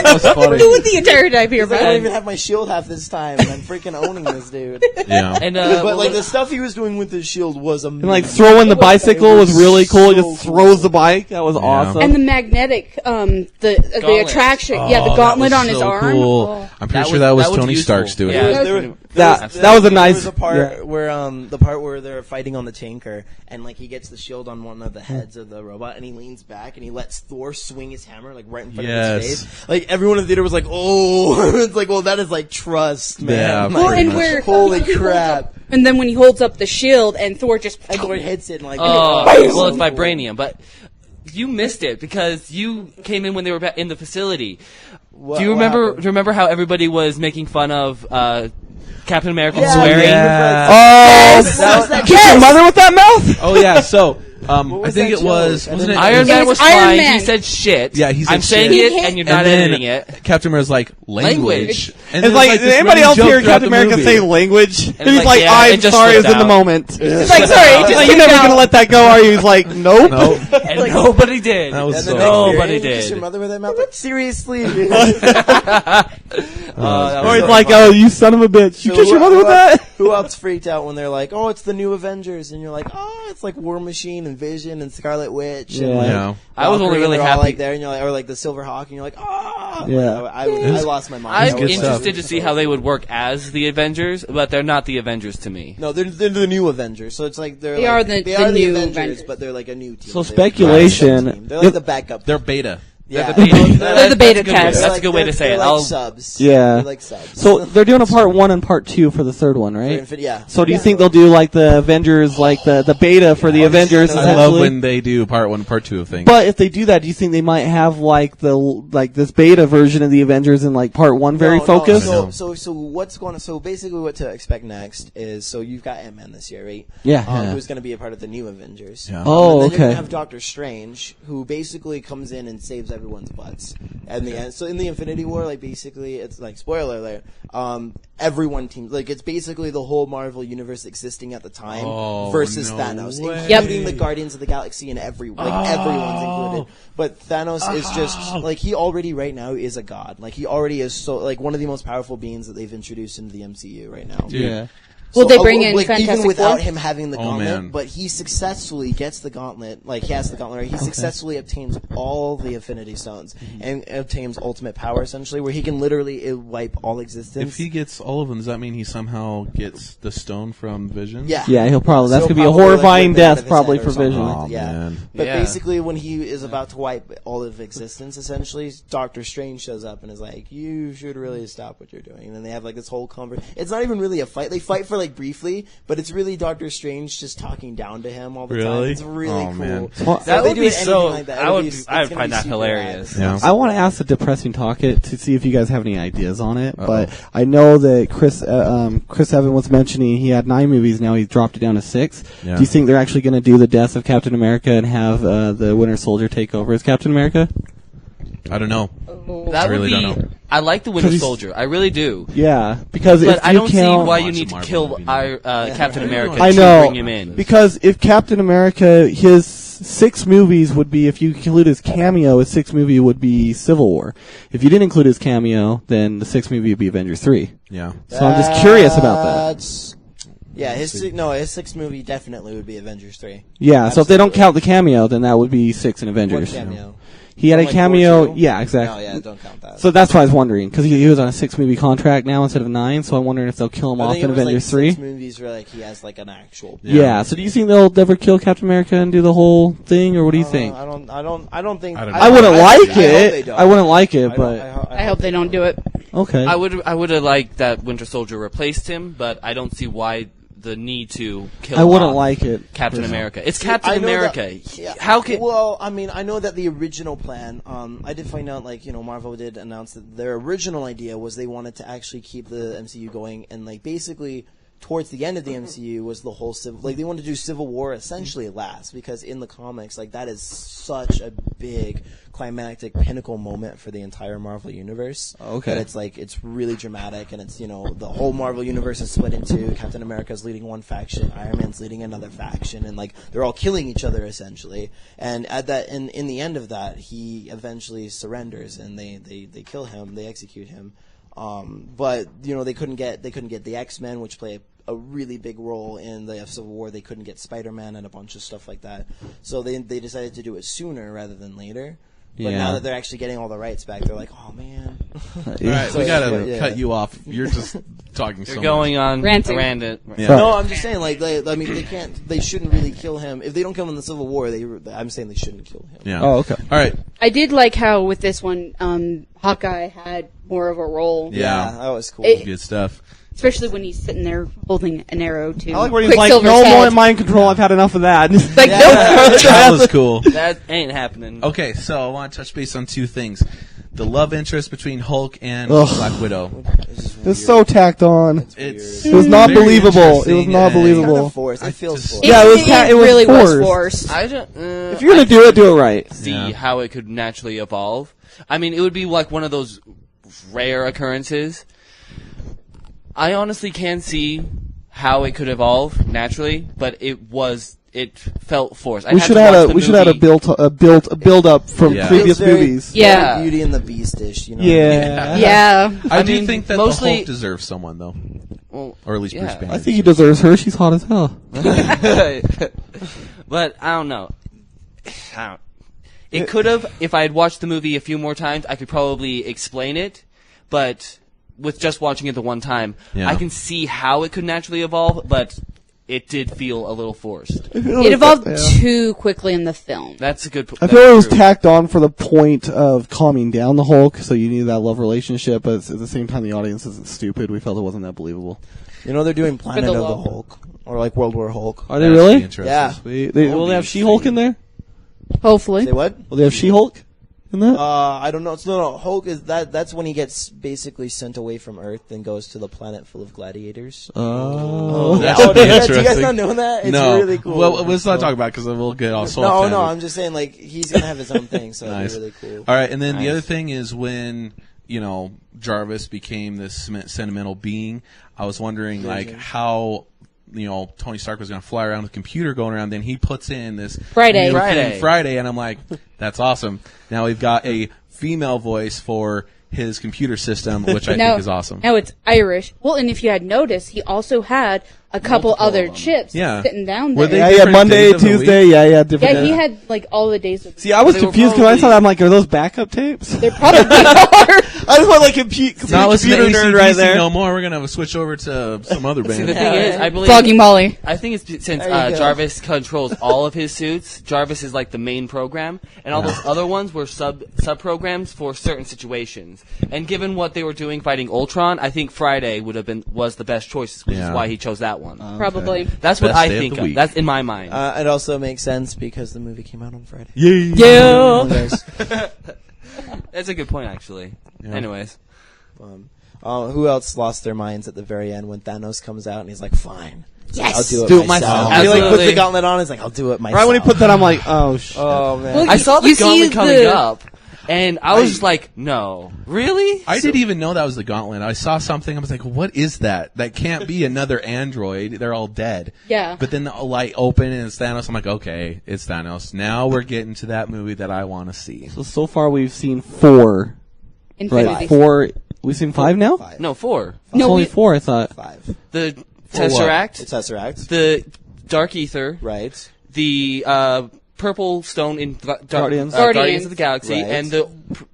That was funny. Doing the entire time here, He's like, I don't man. even have my shield half this time, and I'm freaking owning this dude. Yeah. And But like the stuff he was doing with his shield was amazing. And like throwing the bicycle was really cool. He so just throws the bike. That was awesome. And the magnetic, the Gauntlet. attraction, Oh, yeah, the that gauntlet was on his so arm. cool. Oh. I'm pretty That sure that was was Tony useful. Stark's doing Yeah. it. That was a nice. There was a part yeah. where the part where they're fighting on the tanker, and like he gets the shield on one of the heads of the robot, and he leans back and he lets Thor swing his hammer like right in front of Yes. his face. Like everyone in the theater was like, "Oh!" It's like, well, that is like trust, man. Yeah, Like, Well, pretty and much. where holy he holds crap! up- and then when he holds up the shield, and Thor just And Thor hits it and like, well, so it's cool. vibranium, but you missed it because you came in when they were in the facility. What- Do you what remember? happened? Do you remember how everybody was making fun of Captain America Yeah, swearing? yeah. Oh, That was that kiss your mother with that mouth? Oh yeah. So I think it was. Wasn't it? Iron Man was Iron flying. Man. He said shit. Yeah, he said I'm saying shit. it, and you're not And then editing it. Captain America's like language. And It's then like, did this anybody running else joke hear throughout Captain the America movie. say language? And he's like, like, yeah, I'm it just sorry, it was slipped in the out. moment. He's like, sorry, it just Like, you're slipped never out. gonna let that go, are you? He's like, nope. Nope. And nobody did. That was And so. the next year, Nobody "Hey, kiss did. your mother with that mouth. Like, seriously. That Or was he's so like, funny. oh, you son of a bitch. You kiss your mother with that? Who else freaked out when they're like, "Oh, it's the new Avengers," and you're like, "Oh, it's like War Machine and Vision and Scarlet Witch." And Yeah. like, Yeah. I was only Valkyrie, really and they're all, happy. like there, and you're like, or like the Silver Hawk, and you're like, "Oh, Yeah. I lost my mind. I'm good interested stuff. to see how they would work as the Avengers, but they're not the Avengers to me. No, they're the new Avengers, so it's like They like, are the new new Avengers, Avengers. but they're like a new team. So They're speculation- like a team. They're like the backup. They're beta. Yeah. They're the beta, They're the beta test. That's a good way to say they're it. Like I'll- subs. Yeah. They're like subs. So they're doing a part 1 and part 2 for the third one, right? Yeah. So do you think they'll do like the Avengers, like the beta for the Avengers? I I essentially? love when they do part 1 and part 2 of things. But if they do that, do you think they might have like this beta version of the Avengers in like part 1 very No, focused? No. So what's going to? So basically, what to expect next is you've got Ant-Man this year, right? Yeah. Who's going to be a part of the new Avengers? Yeah. Oh, and then you're okay. going to have Doctor Strange, who basically comes in and saves everyone's butts. And the end. So in the Infinity War, like basically, it's like spoiler alert. Everyone teams like it's basically the whole Marvel universe existing at the time versus no Thanos, way. including the Guardians of the Galaxy and everyone's included. But Thanos is just like he already right now is a god. Like he already is so like one of the most powerful beings that they've introduced into the MCU right now. Dude. Yeah. Will they bring in like, even Fantastic without Four? him having the gauntlet, man. but he successfully gets the gauntlet. Like he has the gauntlet, right? He successfully obtains all the Infinity Stones and obtains ultimate power, essentially, where he can literally wipe all existence. If he gets all of them, does that mean he somehow gets the stone from Vision? yeah, Yeah, he'll probably. That's So gonna be a probably, like, horrifying rip it out death, of his probably head or for something Vision. like Oh, that, yeah. man. But Yeah. basically, when he is about to wipe all of existence, essentially, Doctor Strange shows up and is like, "You should really stop what you're doing." And then they have like this whole conversation. It's not even really a fight. They fight for like briefly, but it's really Doctor Strange just talking down to him all the time. Really? It's really Oh, cool. man. Well, So That if they would do be it anything so. like that, I it'll would. be- it's I would gonna find be that super hilarious. rad. Yeah. I want to ask a depressing topic to see if you guys have any ideas on it. But I know that Chris Evans was mentioning he had 9 movies. Now he's dropped it down to 6. Yeah. Do you think they're actually going to do the death of Captain America and have the Winter Soldier take over as Captain America? I don't know. That I really would be. don't know. I like the 'Cause Winter he's- Soldier. I really do. Yeah, because But if I you don't see count, why you Watch a need to Marvel kill movie. Captain America I to know bring him in. because if Captain America, his 6 movies would be, if you include his cameo, his 6th movie would be Civil War. If you didn't include his cameo, then the 6th movie would be Avengers 3. Yeah. So I'm just curious about that. That's- Yeah, his 6th movie definitely would be Avengers 3. Yeah, so if they don't Absolutely. count the cameo, then that would be 6 in One Avengers. cameo. He had a Like cameo. 4-2? Yeah, exactly. No, yeah, don't count that. So that's why I was wondering, because he was on a 6-movie contract now instead of 9, so I'm wondering if they'll kill him I off think in it was Avengers like 3. 6 movies where like he has like an actual. Yeah, so do you think they'll ever kill Captain America and do the whole thing, or what do you think? I don't think. I don't know. I wouldn't like hope they it. don't. I wouldn't like it, I but don't- I hope they don't do it. okay. I would have liked that Winter Soldier replaced him, but I don't see why the need to kill. I wouldn't off like it. Captain America. It's I Captain know America. that- yeah. How can? Well, I mean, I know that the original plan. I did find out, like, Marvel did announce that their original idea was they wanted to actually keep the MCU going, and like basically towards the end of the MCU was the whole they wanted to do Civil War essentially last, because in the comics, like, that is such a big climactic pinnacle moment for the entire Marvel universe. Okay. That it's like it's really dramatic, and it's the whole Marvel universe is split into Captain America's leading one faction, Iron Man's leading another faction, and like they're all killing each other essentially. And at that, in the end of that, he eventually surrenders, and they kill him, they execute him. But they couldn't get the X-Men, which play a really big role in the Civil War. They couldn't get Spider-Man and a bunch of stuff like that. So they decided to do it sooner rather than later. But Yeah. now that they're actually getting all the rights back, they're like, oh man. All right, So, we gotta yeah. cut you off. You're just talking so You're going on Ranting. Yeah. No, I'm just saying, like, they shouldn't really kill him. If they don't kill him in the Civil War, I'm saying they shouldn't kill him. Yeah. Oh, okay. All right. I did like how with this one, Hawkeye had more of a role. Yeah. That was cool. It- Good stuff. especially when he's sitting there holding an arrow to I like where he's like, Quicksilver's no more head. mind control. I've had enough of that. Like, nope. That was cool. That ain't happening. Okay, so I want to touch base on two things. The love interest between Hulk and Ugh. Black Widow. It's so tacked on. It's It was not very believable. It was interesting not and- believable. Kind of forced. It feels just- forced. Yeah, it was it was really was forced. forced. I don't. If you're gonna do it right. see Yeah. how it could naturally evolve. I mean, it would be like one of those rare occurrences. I honestly can see how it could evolve naturally, but it felt forced. We should have a build up from Yeah. previous Feels very movies. Yeah. Beauty and the Beast-ish, you know? Yeah. Yeah. I mean, do think that mostly- the Hulk deserves someone, though. Well, Or at least Bruce yeah. Banner. I think he deserves her. She's hot as hell. But I don't know. It could have, if I had watched the movie a few more times, I could probably explain it. But with just watching it the one time, Yeah. I can see how it could naturally evolve, but it did feel a little forced. It evolved too quickly in the film. That's a good point. I feel it was tacked on for the point of calming down the Hulk, so you need that love relationship, but at the same time the audience isn't stupid. We felt it wasn't that believable. You know they're doing Planet the of the love. Hulk. Or like World War Hulk. Are they That'd be really? interesting. Yeah. Will they have She-Hulk in there? Hopefully. Say what? Will they have She-Hulk in that? I don't know. No, Hulk is that's when he gets basically sent away from Earth and goes to the planet full of gladiators. Oh. That Oh, would be do you guys interesting. not know that? It's no. really cool. Well, let's not talk about it because we'll get all soul No, offended. I'm just saying, like, he's gonna have his own thing, so Nice. it'll be really cool. All right, and then the Nice. other thing is when, Jarvis became this sentimental being, I was wondering, like, how, Tony Stark was going to fly around with a computer going around, then he puts in this Friday. new thing, Friday, and I'm like, that's awesome. Now we've got a female voice for his computer system, which I think is awesome. Now it's Irish. Well, and if you had noticed, he also had a couple other chips Yeah. sitting down Were there. they different Monday, days of the Tuesday, different Yeah, days. he had like all the days of the See, I was They were confused because I probably- thought, I'm like, are those backup tapes? They probably are. I just want like complete Not listening to computer nerd AC/DC right there. no more. We're going to have a switch over to some other See, band. the thing is, I believe Flogging Molly. I think it's since There you go. Jarvis controls all of his suits. Jarvis is like the main program, and all those other ones were sub programs for certain situations. And given what they were doing fighting Ultron, I think Friday was the best choice, which is Yeah. why he chose that one. Probably. That's what Best I day of think the of. week. That's in my mind. It also makes sense because the movie came out on Friday. Yeah. Yes. That's a good point, actually. Anyways, Who else lost their minds at the very end when Thanos comes out and he's like, "Fine, Yes. I'll do it Do it myself." myself. He like puts Absolutely. the gauntlet on. He's like, "I'll do it myself." Right when he put that, I'm like, oh shit. Oh man. Well, I saw the You see gauntlet coming the- up, and I was just like, "No, really?" I didn't even know that was the gauntlet. I saw something. I was like, "What is that? That can't be another android. They're all dead." Yeah. But then the light opened and it's Thanos. I'm like, "Okay, it's Thanos." Now we're getting to that movie that I want to see. So far we've seen 4. Infinity. Right, 4. We've seen 5 now? Five. No, 4. It's No, only we- 4, I thought. 5. The For what? Tesseract, The Tesseract. the Dark Ether, Right. the purple stone in Guardians. Guardians of the Galaxy, Right. and the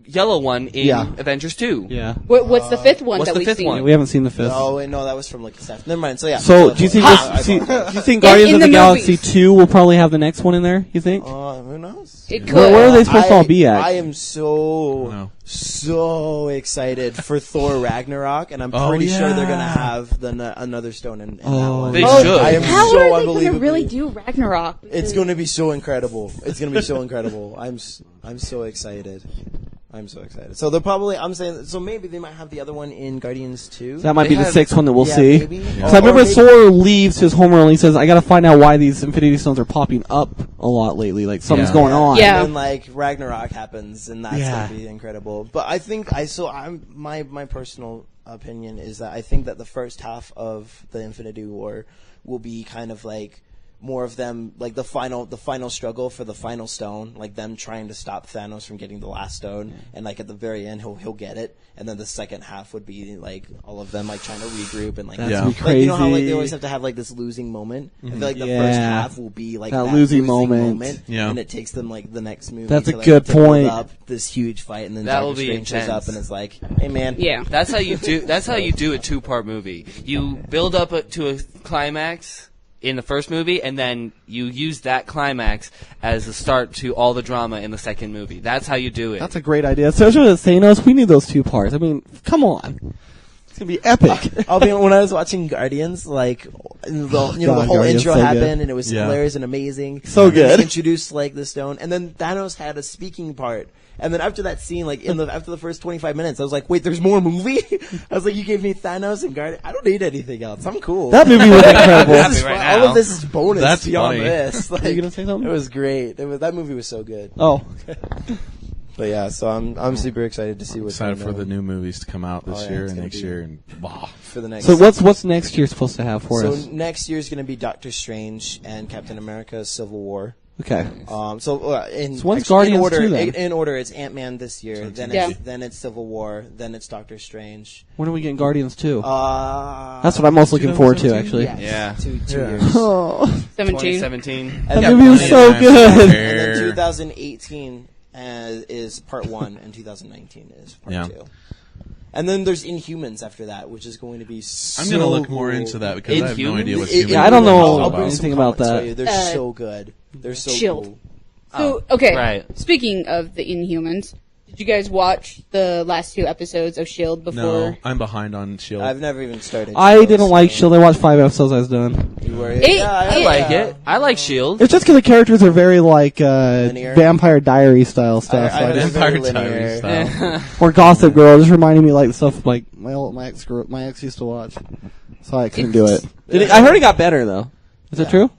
yellow one in Yeah. Avengers 2. Yeah. What's the fifth one What's that the we've fifth seen? one? We haven't seen the 5th. Oh wait, no, that was from like Seth. Never mind. So yeah. So, do you think do you think Guardians in of the the Galaxy movies. 2 will probably have the next one in there, you think? Who knows? It could. Where are they supposed to all be at? I am so No. excited for Thor Ragnarok, and I'm Oh, pretty sure they're yeah. gonna have another stone in that Oh. one. They Oh, should. I am How so are they going to unbelievably. really do Ragnarok? It's going to be so incredible. It's going to be so incredible. I'm so excited. I'm so excited. So they're probably. I'm saying. So maybe they might have the other one in Guardians 2. So that might They be the have- 6th one that we'll yeah, see. maybe. Because I remember Thor leaves his homeworld and he says, I gotta find out why these Infinity Stones are popping up a lot lately. Like, something's Yeah. going on. Yeah. And then like Ragnarok happens, and that's Yeah. gonna be incredible. But I think my personal opinion is that I think that the first half of the Infinity War will be kind of like more of them, like the final struggle for the final stone, like them trying to stop Thanos from getting the last stone, and like at the very end he'll get it, and then the second half would be like all of them like trying to regroup and like That's Yeah. be like crazy. you know how like they always have to have like this losing moment. I feel like the Yeah. first half will be like That that losing moment. Yeah. and it takes them like the next movie. That's to, a like, good to build point. Up this huge fight, and then That Doctor will be Strange shows intense. up and is like, "Hey man, Yeah. That's how you do. That's how you do a 2-part movie. You build up to a climax in the first movie, and then you use that climax as the start to all the drama in the second movie. That's how you do it. That's a great idea. Especially with Thanos, we need those 2 parts. I mean, come on. It's gonna be epic. I'll be when I was watching Guardians, like the whole Guardians, intro so happened, good. and it was Yeah. hilarious and amazing. So And good. They introduced like the stone, and then Thanos had a speaking part. And then after that scene, like after the first 25 minutes, I was like, "Wait, there's more movie." I was like, "You gave me Thanos and Guardians. I don't need anything else. I'm cool." That movie was incredible. This is Happy right all now. of this is bonus That's beyond funny. this. Like, Are you gonna say something? It was great. That movie was so good. Oh, But yeah, so I'm super excited to see what's Excited going for on the new movies to come out this Oh, yeah, year it's and gonna next be- year, and wow. for the next. so what's next year supposed to have for So us? next year is going to be Doctor Strange and Captain America: Civil War. Okay. So when's actually, Guardians in order, 2 then? in order, it's Ant-Man this year. Then Yeah. it's Civil War. Then it's Doctor Strange. When are we getting Guardians 2? That's That's what I'm most looking forward to, actually. Yeah. Two Yeah. years. Oh, 17. 2017. And that then, movie was so good. and then 2018 is part 1, and 2019 is part Yeah. 2. And then there's Inhumans after that, which is going to be so I'm gonna look more cool. into that because I have no Inhumans? idea what It- humans Yeah, I don't know are I'll bring about. some anything about comments that. for you. They're so good. They're so Shield. cool. So, okay. Right. Speaking of the Inhumans, did you guys watch the last 2 episodes of S.H.I.E.L.D. before? No, I'm behind on Shield. I've never even started. I Shield, didn't like so- Shield. I watched 5 episodes. I was done. You were, I like it. I like Shield. It's just because the characters are very like Linear? Vampire Diary style stuff. I so I was just- very Vampire Diaries linear. style. or Gossip Girl, just reminding me like the stuff like my ex used to watch. So I couldn't do it. I heard it got better though. Is it true?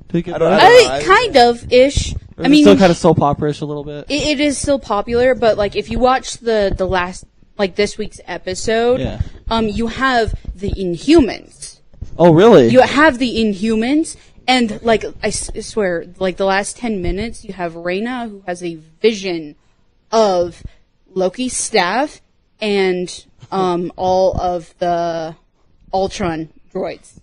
Did it get I don't- better? I- Kind of ish. Or I is it mean, still kind of soap opera-ish a little bit. it is still popular, but like if you watch the last like this week's episode, Yeah. you have the Inhumans. Oh really? You have the Inhumans, and like I swear, like the last 10 minutes, you have Reyna who has a vision of Loki's staff and all of the Ultron droids.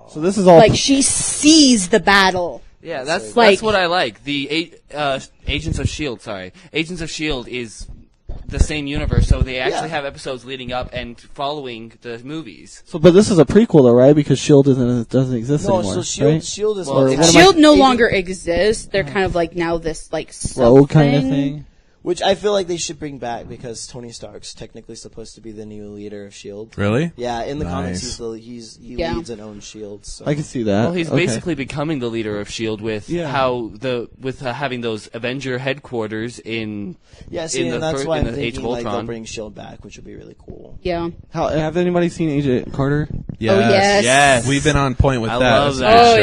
so this is all. Like she sees the battle. Yeah, that's Like- what I like. The Agents of Shield. Sorry, Agents of Shield is the same universe, so they actually have episodes leading up and following the movies. but this is a prequel though, right? Because Shield doesn't exist No, anymore. so Shield, right? Shield is Well, like, what am I- Shield no longer exists. They're kind of like now this like Rogue kind of thing. which I feel like they should bring back because Tony Stark's technically supposed to be the new leader of Shield. Really? Yeah, in the comics, Nice. he Yeah. leads and owns Shield. So. I can see that. Well, he's Okay. basically becoming the leader of Shield with Yeah. having those Avenger headquarters in. yeah, see, in and the that's fir- why in I'm the Age of thinking like they'll Ultron. bring Shield back, which would be really cool. Yeah. How, have anybody seen Agent Carter? Yes. yes. We've been on point with I that. love It's a that. good Oh, show.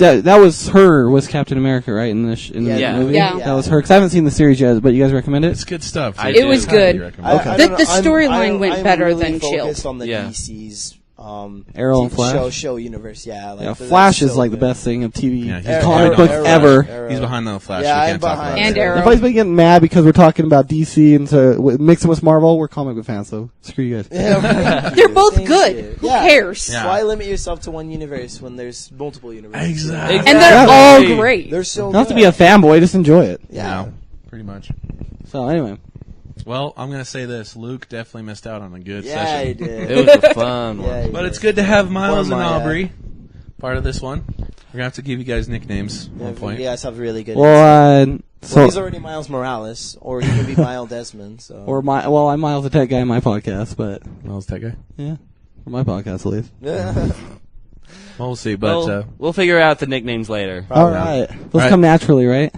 yeah. That was her was Captain America, right? In the Yeah. movie. Yeah. That was her. Because I haven't seen the series yet, but you guys recommend it? It's good stuff. I It was do. good. Highly recommend it. I The don't know, storyline went I'm better really than focused Shield. on the Yeah. DC's Arrow and Flash? show universe. Yeah, like, Yeah, that's Flash is so like the good. best thing of TV Yeah, he's comic behind book on ever. Arrow. He's behind the Flash. Yeah, we I'm can't talk behind. about And it. Arrow. Everybody's been getting mad because we're talking about DC and mixing with Marvel. We're comic book fans, so screw you guys. They're both Thank good. you. Who Yeah. cares? Yeah. Why limit yourself to one universe when there's multiple universes? Exactly. And they're Yeah. all Hey. great. They're so You don't have to good. be a fanboy, just enjoy it. Yeah. Pretty much. So anyway, Well, I'm going to say this. Luke definitely missed out on a good Yeah, session. he did. It was a fun one. Yeah, he But did. it's good to have Miles Poor and Maya. Aubrey part of this one. We're going to have to give you guys nicknames at one point. You guys have really good. well, Well, so he's already Miles Morales, or he can be Miles Desmond. So. I'm Miles the Tech Guy in my podcast, but Miles, that guy. yeah, for my podcast at least. Well, we'll see. But We'll figure out the nicknames later. All right, those right. come naturally, right?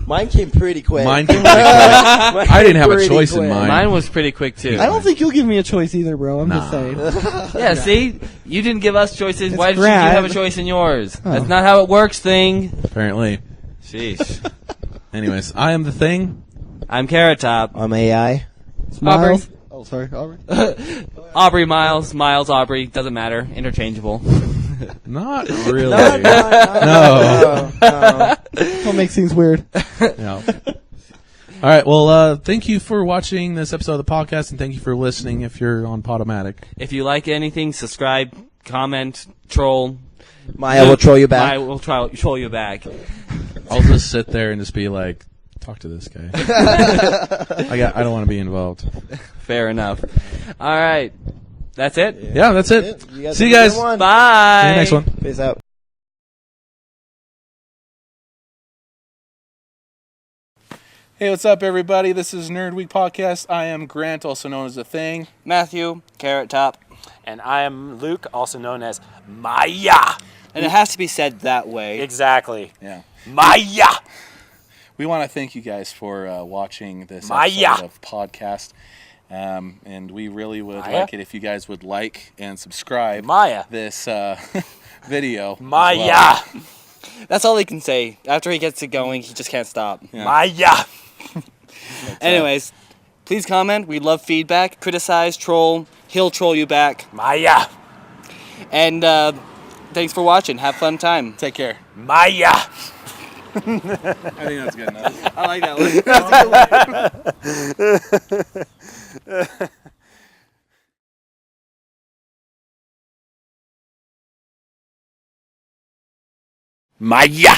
Mine came pretty quick. mine came pretty quick. I didn't have a Pretty choice in quick. mine. Mine was pretty quick too. I don't think you'll give me a choice either, bro. I'm just saying. Yeah, see, you didn't give us choices. It's Why did you grand. have a choice in yours? Oh. That's not how it works. Thing. Apparently. Sheesh. Anyways, I am the Thing. I'm Carrot Top. I'm AI. Miles. Oh, sorry, Aubrey. Aubrey Miles. Miles Aubrey. Doesn't matter. Interchangeable. Not really. No. Don't make things weird. No. All right. Well, thank you for watching this episode of the podcast, and thank you for listening if you're on Podomatic. If you like anything, subscribe, comment, troll. Maya will troll you back. I will troll you back. I'll just sit there and just be like, talk to this guy. I don't want to be involved. Fair enough. All right. That's it. Yeah, that's it. See you have a guys. good one. Bye. See you next one. Peace out. Hey, what's up, everybody? This is Nerd Week Podcast. I am Grant, also known as The Thing. Matthew, Carrot Top. And I am Luke, also known as Maya. And it has to be said that way. Exactly. Yeah. Maya. We want to thank you guys for watching this Maya. episode of podcast. And we really would Maya? like it if you guys would like and subscribe Maya. this video. as Maya. well. That's all he can say. After he gets it going, he just can't stop. Yeah. Maya. Anyways, please comment. We love feedback. Criticize, troll. He'll troll you back. Maya. And thanks for watching. Have fun time. Take care. Maya. I think that's good enough. I like that one. Maya.